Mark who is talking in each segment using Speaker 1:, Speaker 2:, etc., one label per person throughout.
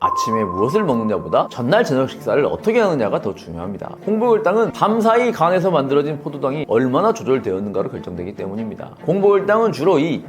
Speaker 1: 아침에 무엇을 먹느냐보다 전날 저녁 식사를 어떻게 하느냐가 더 중요합니다. 공복혈당은 밤사이 간에서 만들어진 포도당이 얼마나 조절되었는가로 결정되기 때문입니다. 공복혈당은 주로 에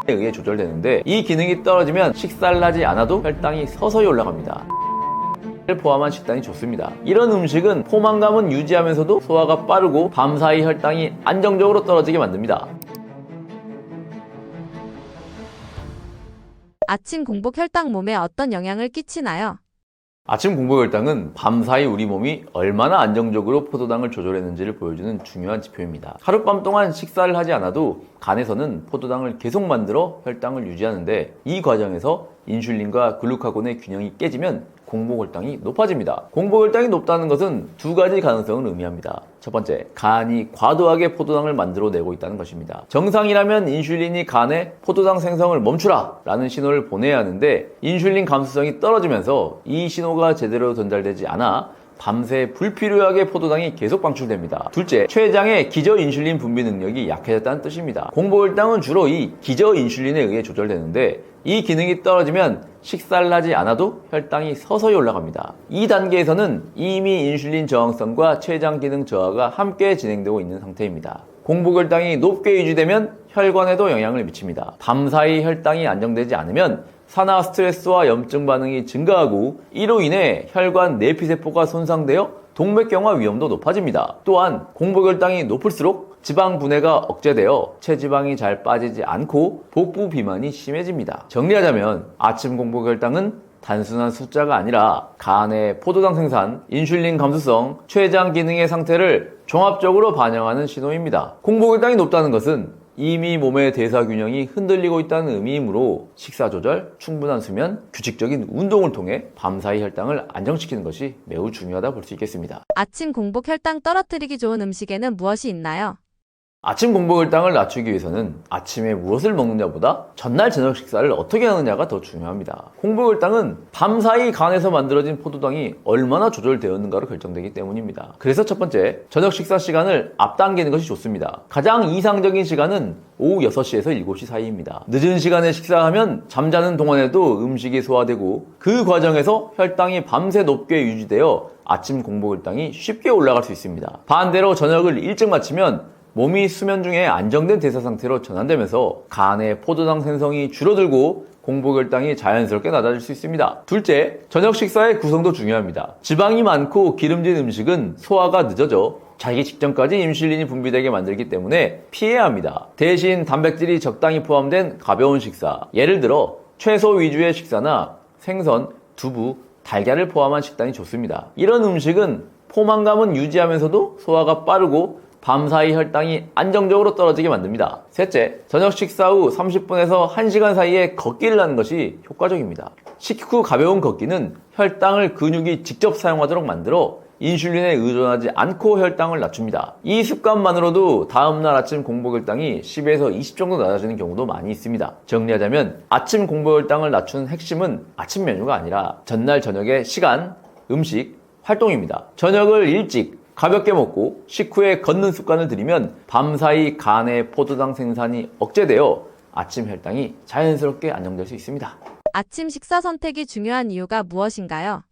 Speaker 1: 의해 조절되는데, 이 기능이 떨어지면 식사를 하지 않아도 혈당이 서서히 올라갑니다. 를 포함한 식단이 좋습니다. 이런 음식은 포만감은 유지하면서도 소화가 빠르고 밤사이 혈당이 안정적으로 떨어지게 만듭니다.
Speaker 2: 아침 공복 혈당 몸에 어떤 영향을 끼치나요?
Speaker 1: 아침 공복혈당은 밤사이 우리 몸이 얼마나 안정적으로 포도당을 조절했는지를 보여주는 중요한 지표입니다. 하룻밤 동안 식사를 하지 않아도 간에서는 포도당을 계속 만들어 혈당을 유지하는데, 이 과정에서 인슐린과 글루카곤의 균형이 깨지면 공복혈당이 높아집니다. 공복혈당이 높다는 것은 두 가지 가능성을 의미합니다. 첫 번째, 간이 과도하게 포도당을 만들어내고 있다는 것입니다. 정상이라면 인슐린이 간에 포도당 생성을 멈추라 라는 신호를 보내야 하는데, 인슐린 감수성이 떨어지면서 이 신호가 제대로 전달되지 않아 밤새 불필요하게 포도당이 계속 방출됩니다. 둘째, 췌장의 기저인슐린 분비 능력이 약해졌다는 뜻입니다. 공복혈당은 주로 이 기저인슐린에 의해 조절되는데, 이 기능이 떨어지면 식사를 하지 않아도 혈당이 서서히 올라갑니다. 이 단계에서는 이미 인슐린 저항성과 췌장 기능 저하가 함께 진행되고 있는 상태입니다. 공복혈당이 높게 유지되면 혈관에도 영향을 미칩니다. 밤사이 혈당이 안정되지 않으면 산화 스트레스와 염증 반응이 증가하고, 이로 인해 혈관 내피세포가 손상되어 동맥경화 위험도 높아집니다. 또한 공복혈당이 높을수록 지방 분해가 억제되어 체지방이 잘 빠지지 않고 복부 비만이 심해집니다. 정리하자면 아침 공복혈당은 단순한 숫자가 아니라 간의 포도당 생산, 인슐린 감수성, 췌장 기능의 상태를 종합적으로 반영하는 신호입니다. 공복혈당이 높다는 것은 이미 몸의 대사 균형이 흔들리고 있다는 의미이므로 식사 조절, 충분한 수면, 규칙적인 운동을 통해 밤사이 혈당을 안정시키는 것이 매우 중요하다 볼 수 있겠습니다.
Speaker 2: 아침 공복 혈당 떨어뜨리기 좋은 음식에는 무엇이 있나요?
Speaker 1: 아침 공복혈당을 낮추기 위해서는 아침에 무엇을 먹느냐보다 전날 저녁 식사를 어떻게 하느냐가 더 중요합니다. 공복혈당은 밤사이 간에서 만들어진 포도당이 얼마나 조절되었는가로 결정되기 때문입니다. 그래서 첫 번째, 저녁 식사 시간을 앞당기는 것이 좋습니다. 가장 이상적인 시간은 오후 6시에서 7시 사이입니다. 늦은 시간에 식사하면 잠자는 동안에도 음식이 소화되고, 그 과정에서 혈당이 밤새 높게 유지되어 아침 공복혈당이 쉽게 올라갈 수 있습니다. 반대로 저녁을 일찍 마치면 몸이 수면 중에 안정된 대사 상태로 전환되면서 간의 포도당 생성이 줄어들고 공복혈당이 자연스럽게 낮아질 수 있습니다. 둘째, 저녁 식사의 구성도 중요합니다. 지방이 많고 기름진 음식은 소화가 늦어져 자기 직전까지 인슐린이 분비되게 만들기 때문에 피해야 합니다. 대신 단백질이 적당히 포함된 가벼운 식사, 예를 들어 채소 위주의 식사나 생선, 두부, 달걀을 포함한 식단이 좋습니다. 이런 음식은 포만감은 유지하면서도 소화가 빠르고 밤사이 혈당이 안정적으로 떨어지게 만듭니다. 셋째, 저녁 식사 후 30분에서 1시간 사이에 걷기를 하는 것이 효과적입니다. 식후 가벼운 걷기는 혈당을 근육이 직접 사용하도록 만들어 인슐린에 의존하지 않고 혈당을 낮춥니다. 이 습관만으로도 다음날 아침 공복혈당이 10에서 20 정도 낮아지는 경우도 많이 있습니다. 정리하자면 아침 공복혈당을 낮추는 핵심은 아침 메뉴가 아니라 전날 저녁의 시간, 음식, 활동입니다. 저녁을 일찍 가볍게 먹고 식후에 걷는 습관을 들이면 밤사이 간의 포도당 생산이 억제되어 아침 혈당이 자연스럽게 안정될 수 있습니다.
Speaker 2: 아침 식사 선택이 중요한 이유가 무엇인가요?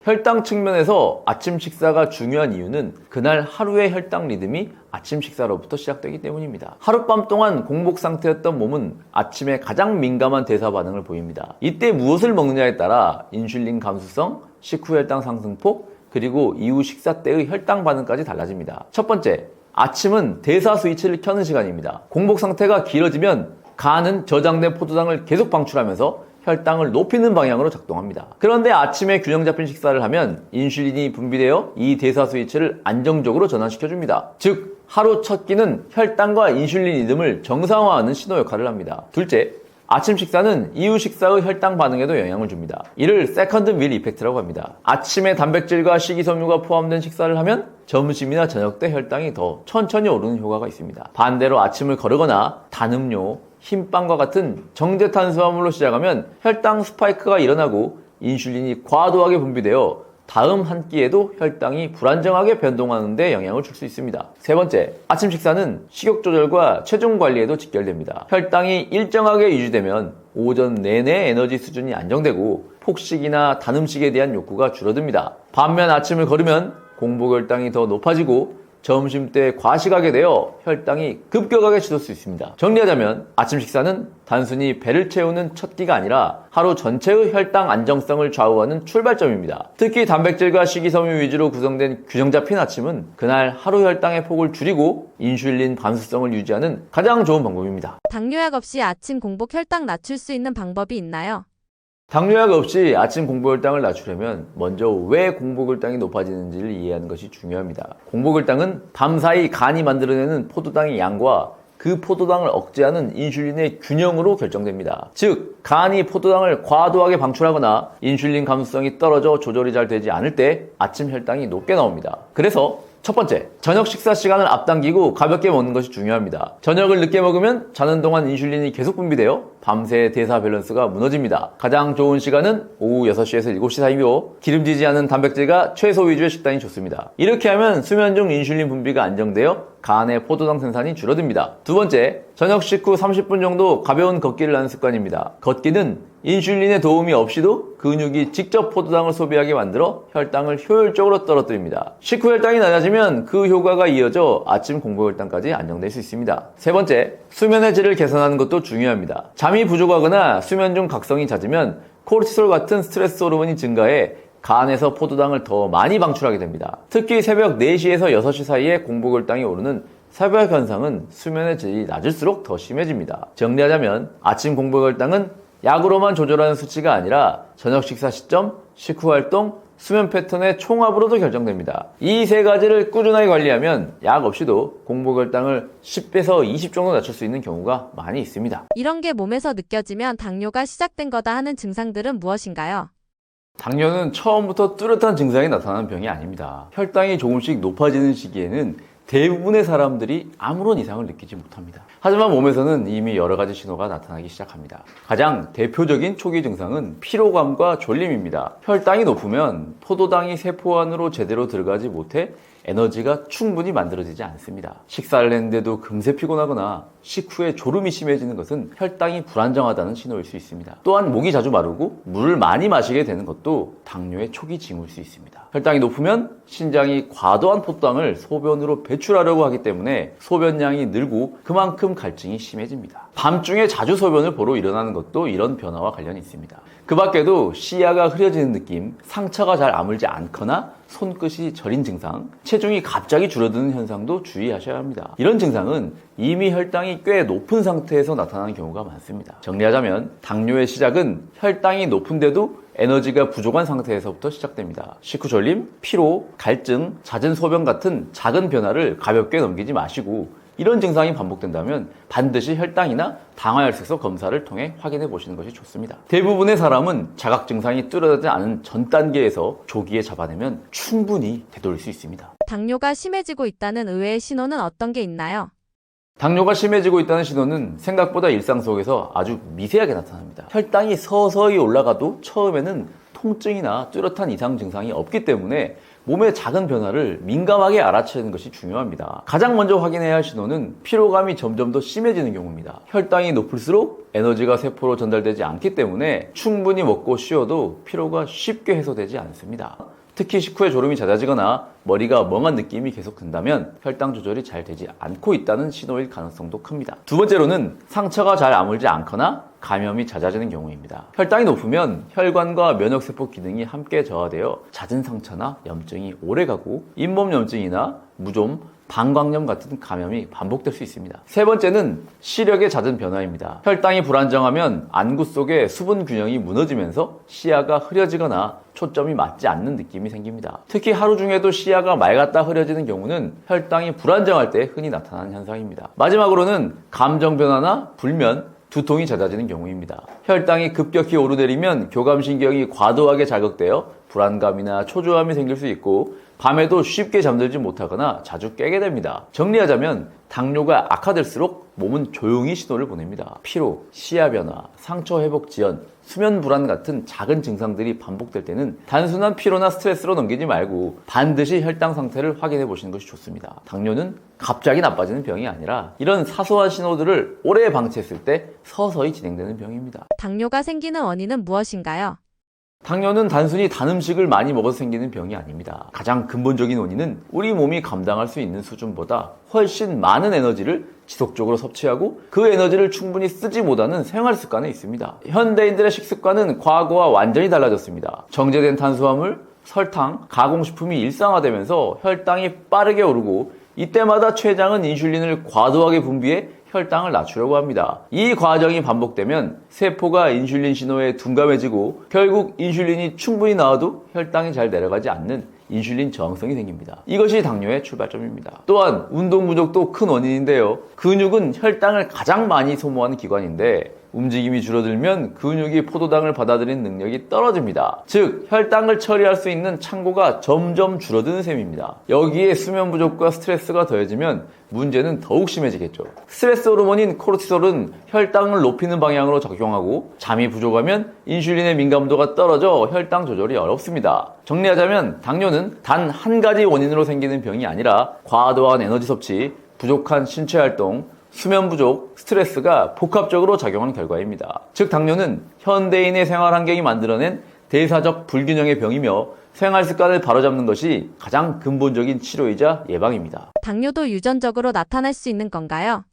Speaker 1: 혈당 측면에서 아침 식사가 중요한 이유는 그날 하루의 혈당 리듬이 아침 식사로부터 시작되기 때문입니다. 하룻밤 동안 공복 상태였던 몸은 아침에 가장 민감한 대사 반응을 보입니다. 이때 무엇을 먹느냐에 따라 인슐린 감수성, 식후 혈당 상승폭, 그리고 이후 식사 때의 혈당 반응까지 달라집니다. 첫 번째, 아침은 대사 스위치를 켜는 시간입니다. 공복 상태가 길어지면 간은 저장된 포도당을 계속 방출하면서 혈당을 높이는 방향으로 작동합니다. 그런데 아침에 균형 잡힌 식사를 하면 인슐린이 분비되어 이 대사 스위치를 안정적으로 전환시켜줍니다. 즉, 하루 첫 끼는 혈당과 인슐린 리듬을 정상화하는 신호 역할을 합니다. 둘째, 아침 식사는 이후 식사의 혈당 반응에도 영향을 줍니다. 이를 세컨드 밀 이펙트라고 합니다. 아침에 단백질과 식이섬유가 포함된 식사를 하면 점심이나 저녁 때 혈당이 더 천천히 오르는 효과가 있습니다. 반대로 아침을 거르거나 단음료, 흰빵과 같은 정제 탄수화물로 시작하면 혈당 스파이크가 일어나고 인슐린이 과도하게 분비되어 다음 한 끼에도 혈당이 불안정하게 변동하는 데 영향을 줄 수 있습니다. 세 번째, 아침 식사는 식욕 조절과 체중 관리에도 직결됩니다. 혈당이 일정하게 유지되면 오전 내내 에너지 수준이 안정되고 폭식이나 단 음식에 대한 욕구가 줄어듭니다. 반면 아침을 거르면 공복 혈당이 더 높아지고 점심때 과식하게 되어 혈당이 급격하게 치솟을 수 있습니다. 정리하자면 아침 식사는 단순히 배를 채우는 첫 끼가 아니라 하루 전체의 혈당 안정성을 좌우하는 출발점입니다. 특히 단백질과 식이섬유 위주로 구성된 균형 잡힌 아침은 그날 하루 혈당의 폭을 줄이고 인슐린 감수성을 유지하는 가장 좋은 방법입니다.
Speaker 2: 당뇨약 없이 아침 공복 혈당 낮출 수 있는 방법이 있나요?
Speaker 1: 당뇨약 없이 아침 공복혈당을 낮추려면 먼저 왜 공복혈당이 높아지는지를 이해하는 것이 중요합니다. 공복혈당은 밤사이 간이 만들어내는 포도당의 양과 그 포도당을 억제하는 인슐린의 균형으로 결정됩니다. 즉, 간이 포도당을 과도하게 방출하거나 인슐린 감수성이 떨어져 조절이 잘 되지 않을 때 아침 혈당이 높게 나옵니다. 그래서 첫 번째, 저녁 식사 시간을 앞당기고 가볍게 먹는 것이 중요합니다. 저녁을 늦게 먹으면 자는 동안 인슐린이 계속 분비되어 밤새 대사 밸런스가 무너집니다. 가장 좋은 시간은 오후 6시에서 7시 사이고 기름지지 않은 단백질과 채소 위주의 식단이 좋습니다. 이렇게 하면 수면 중 인슐린 분비가 안정되어 간의 포도당 생산이 줄어듭니다. 두 번째, 저녁 식후 30분 정도 가벼운 걷기를 하는 습관입니다. 걷기는 인슐린의 도움이 없이도 근육이 직접 포도당을 소비하게 만들어 혈당을 효율적으로 떨어뜨립니다. 식후 혈당이 낮아지면 그 효과가 이어져 아침 공복혈당까지 안정될 수 있습니다. 세 번째, 수면의 질을 개선하는 것도 중요합니다. 잠이 부족하거나 수면 중 각성이 잦으면 코르티솔 같은 스트레스 호르몬이 증가해 간에서 포도당을 더 많이 방출하게 됩니다. 특히 새벽 4시에서 6시 사이에 공복혈당이 오르는 새벽 현상은 수면의 질이 낮을수록 더 심해집니다. 정리하자면 아침 공복혈당은 약으로만 조절하는 수치가 아니라 저녁 식사 시점, 식후 활동, 수면 패턴의 총합으로도 결정됩니다. 이 세 가지를 꾸준하게 관리하면 약 없이도 공복혈당을 10에서 20 정도 낮출 수 있는 경우가 많이 있습니다.
Speaker 2: 이런 게 몸에서 느껴지면 당뇨가 시작된 거다 하는 증상들은 무엇인가요?
Speaker 1: 당뇨는 처음부터 뚜렷한 증상이 나타나는 병이 아닙니다. 혈당이 조금씩 높아지는 시기에는 대부분의 사람들이 아무런 이상을 느끼지 못합니다. 하지만 몸에서는 이미 여러 가지 신호가 나타나기 시작합니다. 가장 대표적인 초기 증상은 피로감과 졸림입니다. 혈당이 높으면 포도당이 세포 안으로 제대로 들어가지 못해 에너지가 충분히 만들어지지 않습니다. 식사를 했는데도 금세 피곤하거나 식후에 졸음이 심해지는 것은 혈당이 불안정하다는 신호일 수 있습니다. 또한 목이 자주 마르고 물을 많이 마시게 되는 것도 당뇨의 초기 징후일 수 있습니다. 혈당이 높으면 신장이 과도한 포도당을 소변으로 배출하려고 하기 때문에 소변량이 늘고 그만큼 갈증이 심해집니다. 밤중에 자주 소변을 보러 일어나는 것도 이런 변화와 관련이 있습니다. 그 밖에도 시야가 흐려지는 느낌, 상처가 잘 아물지 않거나 손끝이 저린 증상, 체중이 갑자기 줄어드는 현상도 주의하셔야 합니다. 이런 증상은 이미 혈당이 꽤 높은 상태에서 나타나는 경우가 많습니다. 정리하자면 당뇨의 시작은 혈당이 높은데도 에너지가 부족한 상태에서부터 시작됩니다. 식후 졸림, 피로, 갈증, 잦은 소변 같은 작은 변화를 가볍게 넘기지 마시고 이런 증상이 반복된다면 반드시 혈당이나 당화혈색소 검사를 통해 확인해 보시는 것이 좋습니다. 대부분의 사람은 자각 증상이 뚜렷하지 않은 전 단계에서 조기에 잡아내면 충분히 되돌릴 수 있습니다.
Speaker 2: 당뇨가 심해지고 있다는 의외의 신호는 어떤 게 있나요?
Speaker 1: 당뇨가 심해지고 있다는 신호는 생각보다 일상 속에서 아주 미세하게 나타납니다. 혈당이 서서히 올라가도 처음에는 통증이나 뚜렷한 이상 증상이 없기 때문에 몸의 작은 변화를 민감하게 알아채는 것이 중요합니다. 가장 먼저 확인해야 할 신호는 피로감이 점점 더 심해지는 경우입니다. 혈당이 높을수록 에너지가 세포로 전달되지 않기 때문에 충분히 먹고 쉬어도 피로가 쉽게 해소되지 않습니다. 특히 식후에 졸음이 잦아지거나 머리가 멍한 느낌이 계속 든다면 혈당 조절이 잘 되지 않고 있다는 신호일 가능성도 큽니다. 두 번째로는 상처가 잘 아물지 않거나 감염이 잦아지는 경우입니다. 혈당이 높으면 혈관과 면역세포 기능이 함께 저하되어 잦은 상처나 염증이 오래가고 잇몸염증이나 무좀, 방광염 같은 감염이 반복될 수 있습니다. 세 번째는 시력의 잦은 변화입니다. 혈당이 불안정하면 안구 속에 수분 균형이 무너지면서 시야가 흐려지거나 초점이 맞지 않는 느낌이 생깁니다. 특히 하루 중에도 시야가 맑았다 흐려지는 경우는 혈당이 불안정할 때 흔히 나타나는 현상입니다. 마지막으로는 감정 변화나 불면, 두통이 잦아지는 경우입니다. 혈당이 급격히 오르내리면 교감신경이 과도하게 자극되어 불안감이나 초조함이 생길 수 있고 밤에도 쉽게 잠들지 못하거나 자주 깨게 됩니다. 정리하자면 당뇨가 악화될수록 몸은 조용히 신호를 보냅니다. 피로, 시야 변화, 상처 회복 지연, 수면 불안 같은 작은 증상들이 반복될 때는 단순한 피로나 스트레스로 넘기지 말고 반드시 혈당 상태를 확인해 보시는 것이 좋습니다. 당뇨는 갑자기 나빠지는 병이 아니라 이런 사소한 신호들을 오래 방치했을 때 서서히 진행되는 병입니다.
Speaker 2: 당뇨가 생기는 원인은 무엇인가요?
Speaker 1: 당뇨는 단순히 단 음식을 많이 먹어서 생기는 병이 아닙니다. 가장 근본적인 원인은 우리 몸이 감당할 수 있는 수준보다 훨씬 많은 에너지를 지속적으로 섭취하고 그 에너지를 충분히 쓰지 못하는 생활 습관에 있습니다. 현대인들의 식습관은 과거와 완전히 달라졌습니다. 정제된 탄수화물, 설탕, 가공식품이 일상화되면서 혈당이 빠르게 오르고 이때마다 췌장은 인슐린을 과도하게 분비해 혈당을 낮추려고 합니다. 이 과정이 반복되면 세포가 인슐린 신호에 둔감해지고 결국 인슐린이 충분히 나와도 혈당이 잘 내려가지 않는 인슐린 저항성이 생깁니다. 이것이 당뇨의 출발점입니다. 또한 운동 부족도 큰 원인인데요. 근육은 혈당을 가장 많이 소모하는 기관인데 움직임이 줄어들면 근육이 포도당을 받아들이는 능력이 떨어집니다. 즉 혈당을 처리할 수 있는 창고가 점점 줄어드는 셈입니다. 여기에 수면 부족과 스트레스가 더해지면 문제는 더욱 심해지겠죠. 스트레스 호르몬인 코르티솔은 혈당을 높이는 방향으로 작용하고 잠이 부족하면 인슐린의 민감도가 떨어져 혈당 조절이 어렵습니다. 정리하자면 당뇨는 단 한 가지 원인으로 생기는 병이 아니라 과도한 에너지 섭취, 부족한 신체 활동, 수면 부족, 스트레스가 복합적으로 작용한 결과입니다. 즉 당뇨는 현대인의 생활 환경이 만들어낸 대사적 불균형의 병이며 생활 습관을 바로잡는 것이 가장 근본적인 치료이자 예방입니다.
Speaker 2: 당뇨도 유전적으로 나타날 수 있는 건가요?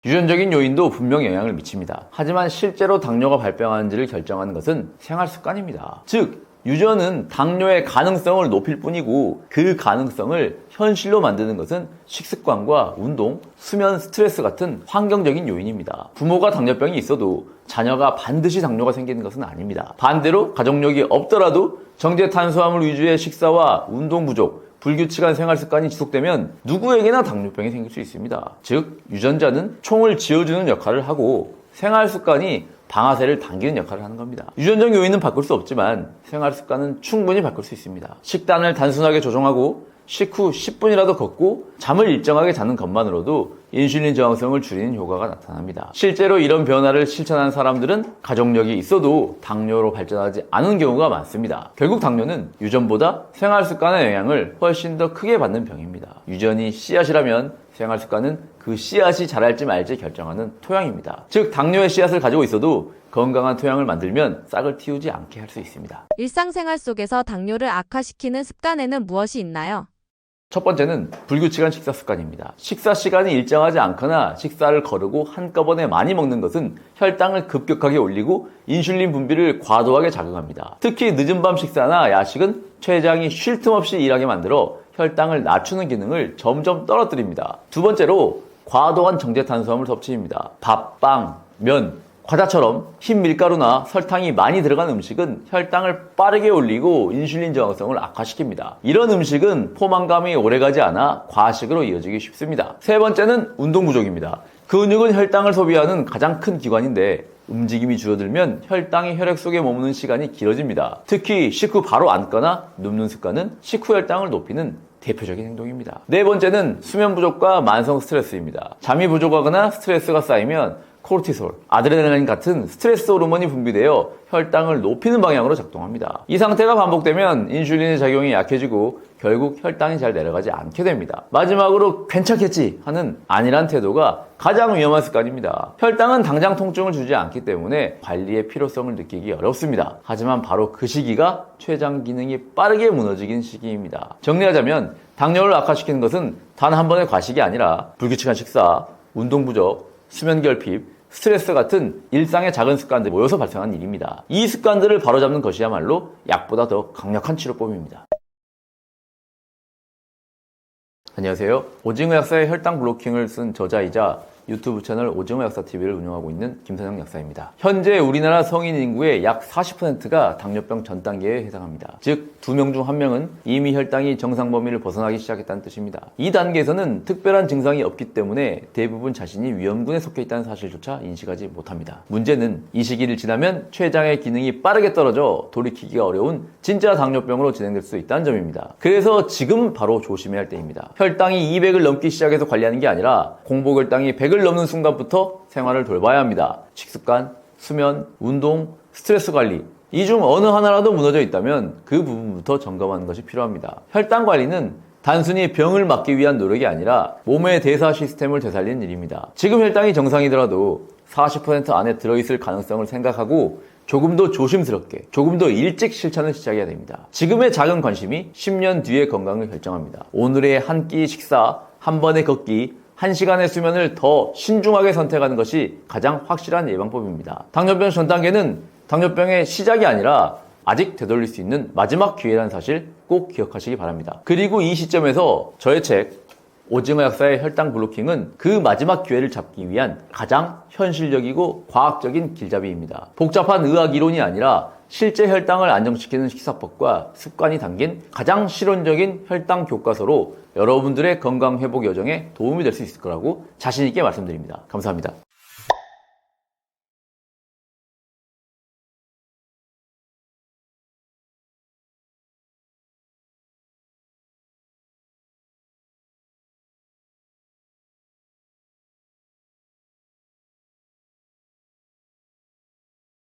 Speaker 1: 유전적인 요인도 분명 영향을 미칩니다. 하지만 실제로 당뇨가 발병하는지를 결정하는 것은 생활 습관입니다. 즉 유전은 당뇨의 가능성을 높일 뿐이고 그 가능성을 현실로 만드는 것은 식습관과 운동, 수면, 스트레스 같은 환경적인 요인입니다. 부모가 당뇨병이 있어도 자녀가 반드시 당뇨가 생기는 것은 아닙니다. 반대로 가족력이 없더라도 정제 탄수화물 위주의 식사와 운동 부족, 불규칙한 생활 습관이 지속되면 누구에게나 당뇨병이 생길 수 있습니다. 즉 유전자는 총을 쥐어주는 역할을 하고 생활 습관이 방아쇠를 당기는 역할을 하는 겁니다. 유전적 요인은 바꿀 수 없지만 생활 습관은 충분히 바꿀 수 있습니다. 식단을 단순하게 조정하고 식후 10분이라도 걷고 잠을 일정하게 자는 것만으로도 인슐린 저항성을 줄이는 효과가 나타납니다. 실제로 이런 변화를 실천한 사람들은 가족력이 있어도 당뇨로 발전하지 않은 경우가 많습니다. 결국 당뇨는 유전보다 생활 습관의 영향을 훨씬 더 크게 받는 병입니다. 유전이 씨앗이라면 생활 습관은 그 씨앗이 자랄지 말지 결정하는 토양입니다. 즉 당뇨의 씨앗을 가지고 있어도 건강한 토양을 만들면 싹을 틔우지 않게 할 수 있습니다.
Speaker 2: 일상생활 속에서 당뇨를 악화시키는 습관에는 무엇이 있나요?
Speaker 1: 첫 번째는 불규칙한 식사 습관입니다. 식사 시간이 일정하지 않거나 식사를 거르고 한꺼번에 많이 먹는 것은 혈당을 급격하게 올리고 인슐린 분비를 과도하게 자극합니다. 특히 늦은 밤 식사나 야식은 췌장이 쉴 틈 없이 일하게 만들어 혈당을 낮추는 기능을 점점 떨어뜨립니다. 두 번째로 과도한 정제 탄수화물 섭취입니다. 밥, 빵, 면, 과자처럼 흰 밀가루나 설탕이 많이 들어간 음식은 혈당을 빠르게 올리고 인슐린 저항성을 악화시킵니다. 이런 음식은 포만감이 오래가지 않아 과식으로 이어지기 쉽습니다. 세 번째는 운동 부족입니다. 근육은 혈당을 소비하는 가장 큰 기관인데 움직임이 줄어들면 혈당이 혈액 속에 머무는 시간이 길어집니다. 특히 식후 바로 앉거나 눕는 습관은 식후 혈당을 높이는 대표적인 행동입니다. 네 번째는 수면 부족과 만성 스트레스입니다. 잠이 부족하거나 스트레스가 쌓이면 코르티솔, 아드레날린 같은 스트레스 호르몬이 분비되어 혈당을 높이는 방향으로 작동합니다. 이 상태가 반복되면 인슐린의 작용이 약해지고 결국 혈당이 잘 내려가지 않게 됩니다. 마지막으로 괜찮겠지 하는 안일한 태도가 가장 위험한 습관입니다. 혈당은 당장 통증을 주지 않기 때문에 관리의 필요성을 느끼기 어렵습니다. 하지만 바로 그 시기가 췌장 기능이 빠르게 무너지는 시기입니다. 정리하자면 당뇨를 악화시키는 것은 단 한 번의 과식이 아니라 불규칙한 식사, 운동 부족, 수면 결핍, 스트레스 같은 일상의 작은 습관들이 모여서 발생한 일입니다. 이 습관들을 바로잡는 것이야말로 약보다 더 강력한 치료법입니다. 안녕하세요. 오징어 약사의 혈당 블로킹을 쓴 저자이자 유튜브 채널 오징어 약사TV를 운영하고 있는 김선영 약사입니다. 현재 우리나라 성인 인구의 약 40%가 당뇨병 전 단계에 해당합니다. 즉, 2명 중 1명은 이미 혈당이 정상 범위를 벗어나기 시작했다는 뜻입니다. 이 단계에서는 특별한 증상이 없기 때문에 대부분 자신이 위험군에 속해 있다는 사실조차 인식하지 못합니다. 문제는 이 시기를 지나면 췌장의 기능이 빠르게 떨어져 돌이키기가 어려운 진짜 당뇨병으로 진행될 수 있다는 점입니다. 그래서 지금 바로 조심해야 할 때입니다. 혈당이 200을 넘기 시작해서 관리하는 게 아니라 공복혈당이 100을 넘는 순간부터 생활을 돌봐야 합니다. 식습관, 수면, 운동, 스트레스 관리, 이 중 어느 하나라도 무너져 있다면 그 부분부터 점검하는 것이 필요합니다. 혈당 관리는 단순히 병을 막기 위한 노력이 아니라 몸의 대사 시스템을 되살리는 일입니다. 지금 혈당이 정상이더라도 40% 안에 들어있을 가능성을 생각하고 조금 더 조심스럽게, 조금 더 일찍 실천을 시작해야 됩니다. 지금의 작은 관심이 10년 뒤의 건강을 결정합니다. 오늘의 한 끼 식사, 한 번의 걷기, 1시간의 수면을 더 신중하게 선택하는 것이 가장 확실한 예방법입니다. 당뇨병 전 단계는 당뇨병의 시작이 아니라 아직 되돌릴 수 있는 마지막 기회라는 사실 꼭 기억하시기 바랍니다. 그리고 이 시점에서 저의 책 오징어 약사의 혈당 블로킹은 그 마지막 기회를 잡기 위한 가장 현실적이고 과학적인 길잡이입니다. 복잡한 의학 이론이 아니라 실제 혈당을 안정시키는 식사법과 습관이 담긴 가장 실용적인 혈당 교과서로 여러분들의 건강 회복 여정에 도움이 될 수 있을 거라고 자신 있게 말씀드립니다. 감사합니다.